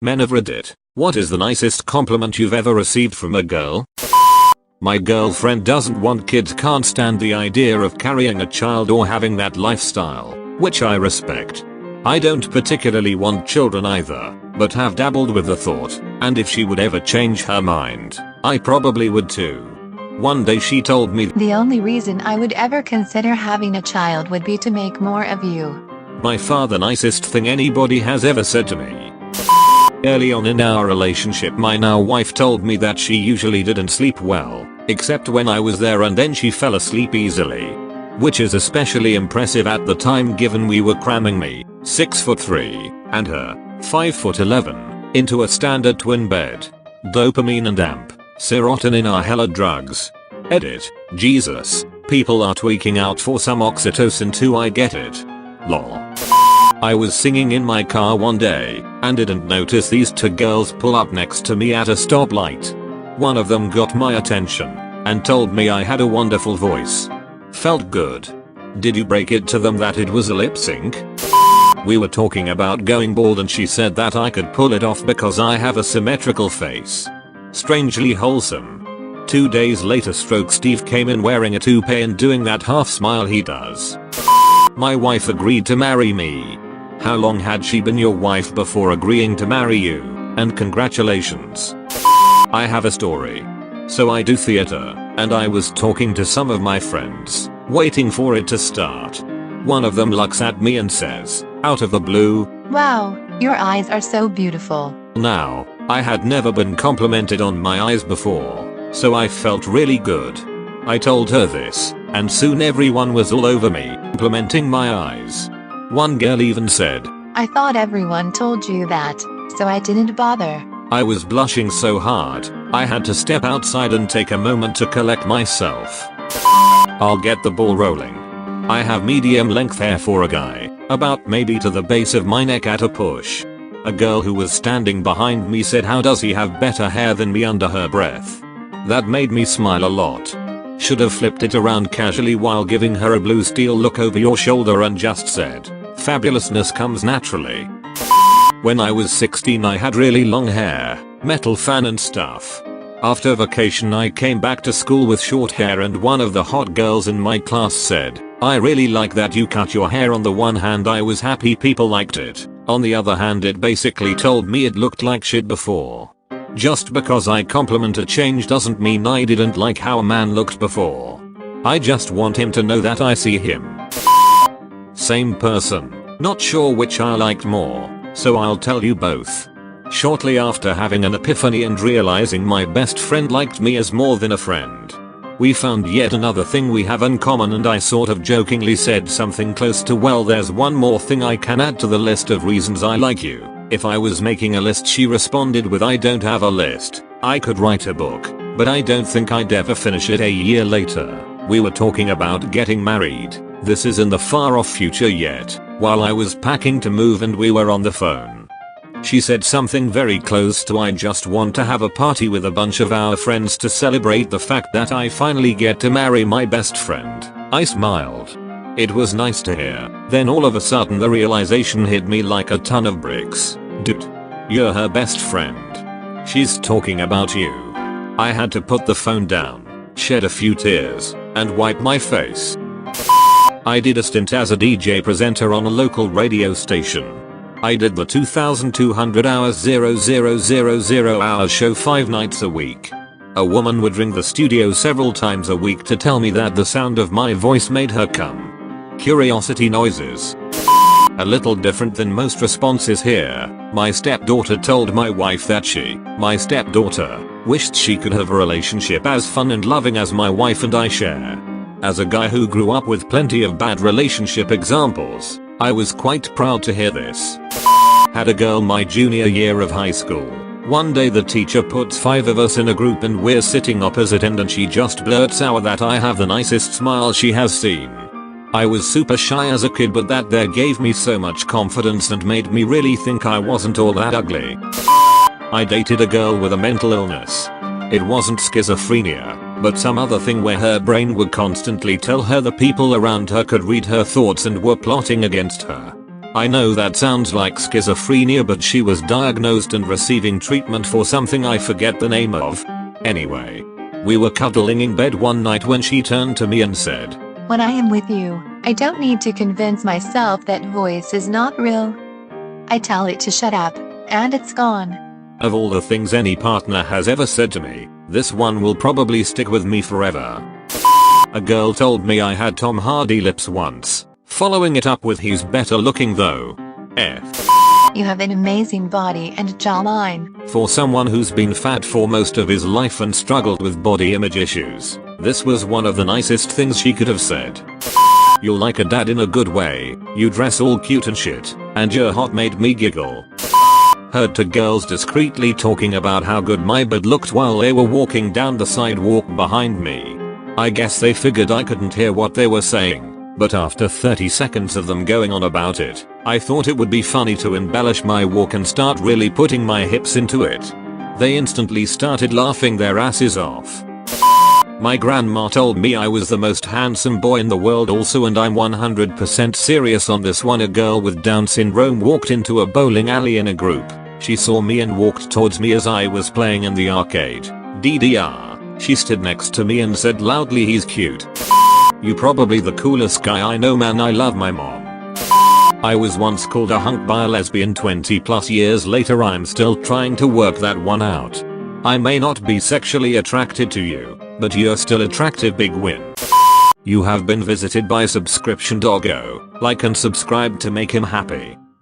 Men of Reddit, what is the nicest compliment you've ever received from a girl? My girlfriend doesn't want kids, can't stand the idea of carrying a child or having that lifestyle, which I respect. I don't particularly want children either, but have dabbled with the thought, and if she would ever change her mind, I probably would too. One day she told me, "The only reason I would ever consider having a child would be to make more of you." by far the nicest thing anybody has ever said to me. Early on in our relationship, my now wife told me that she usually didn't sleep well, except when I was there, and then she fell asleep easily. Which is especially impressive at the time, given we were cramming me, 6'3", and her, 5'11", into a standard twin bed. Dopamine and serotonin are hella drugs. Edit. Jesus, people are tweaking out for some oxytocin too, I get it. Lol. I was singing in my car one day, and didn't notice these two girls pull up next to me at a stoplight. One of them got my attention, and told me I had a wonderful voice. Felt good. Did you break it to them that it was a lip sync? We were talking about going bald and she said that I could pull it off because I have a symmetrical face. Strangely wholesome. 2 days later, Steve came in wearing a toupee and doing that half smile he does. My wife agreed to marry me. How long had she been your wife before agreeing to marry you? And congratulations. I have a story. So I do theater, and I was talking to some of my friends, waiting for it to start. One of them looks at me and says, out of the blue, "Wow, your eyes are so beautiful." Now, I had never been complimented on my eyes before, so I felt really good. I told her this, and soon everyone was all over me, complimenting my eyes. One girl even said, "I thought everyone told you that, so I didn't bother." I was blushing so hard, I had to step outside and take a moment to collect myself. I'll get the ball rolling. I have medium length hair for a guy, about maybe to the base of my neck at a push. A girl who was standing behind me said, "How does he have better hair than me?" under her breath. That made me smile a lot. Should have flipped it around casually while giving her a blue steel look over your shoulder and just said, "Fabulousness comes naturally." When I was 16 I had really long hair, metal fan and stuff. After vacation I came back to school with short hair, and one of the hot girls in my class said, "I really like that you cut your hair." On the one hand I was happy people liked it, on the other hand it basically told me it looked like shit before. Just because I compliment a change doesn't mean I didn't like how a man looked before. I just want him to know that I see him. Same person. Not sure which I liked more, so I'll tell you both. Shortly after having an epiphany and realizing my best friend liked me as more than a friend, we found yet another thing we have in common, and I sort of jokingly said something close to, "Well, there's one more thing I can add to the list of reasons I like you." If I was making a list, she responded with, "I don't have a list. I could write a book, but I don't think I'd ever finish it." A year later, we were talking about getting married. This is in the far off future yet, while I was packing to move and we were on the phone. She said something very close to, "I just want to have a party with a bunch of our friends to celebrate the fact that I finally get to marry my best friend." I smiled. It was nice to hear. Then all of a sudden the realization hit me like a ton of bricks. Dude, you're her best friend. She's talking about you. I had to put the phone down, shed a few tears, and wipe my face. I did a stint as a DJ presenter on a local radio station. I did the 2200 hours 0000 hours show 5 nights a week. A woman would ring the studio several times a week to tell me that the sound of my voice made her come. Curiosity noises. A little different than most responses here. My stepdaughter told my wife that my stepdaughter, wished she could have a relationship as fun and loving as my wife and I share. As a guy who grew up with plenty of bad relationship examples, I was quite proud to hear this. Had a girl my junior year of high school. One day the teacher puts 5 of us in a group and we're sitting opposite end, and she just blurts out that I have the nicest smile she has seen. I was super shy as a kid, but that there gave me so much confidence and made me really think I wasn't all that ugly. I dated a girl with a mental illness. It wasn't schizophrenia, but some other thing where her brain would constantly tell her the people around her could read her thoughts and were plotting against her. I know that sounds like schizophrenia, but she was diagnosed and receiving treatment for something I forget the name of. Anyway, we were cuddling in bed one night when she turned to me and said, "When I am with you, I don't need to convince myself that voice is not real. I tell it to shut up, and it's gone." Of all the things any partner has ever said to me, this one will probably stick with me forever. A girl told me I had Tom Hardy lips once, following it up with "he's better looking though." You have an amazing body and jawline. For someone who's been fat for most of his life and struggled with body image issues, this was one of the nicest things she could have said. "You're like a dad in a good way, you dress all cute and shit, and you're hot" made me giggle. Heard two girls discreetly talking about how good my butt looked while they were walking down the sidewalk behind me. I guess they figured I couldn't hear what they were saying, but after 30 seconds of them going on about it, I thought it would be funny to embellish my walk and start really putting my hips into it. They instantly started laughing their asses off. My grandma told me I was the most handsome boy in the world also, and I'm 100% serious on this one. A girl with Down syndrome walked into a bowling alley in a group. She saw me and walked towards me as I was playing in the arcade. DDR. She stood next to me and said loudly, "He's cute." You probably the coolest guy I know, man. I love my mom. I was once called a hunk by a lesbian. 20 plus years later I'm still trying to work that one out. I may not be sexually attracted to you, but you're still attractive. Big win. You have been visited by subscription doggo. Like and subscribe to make him happy.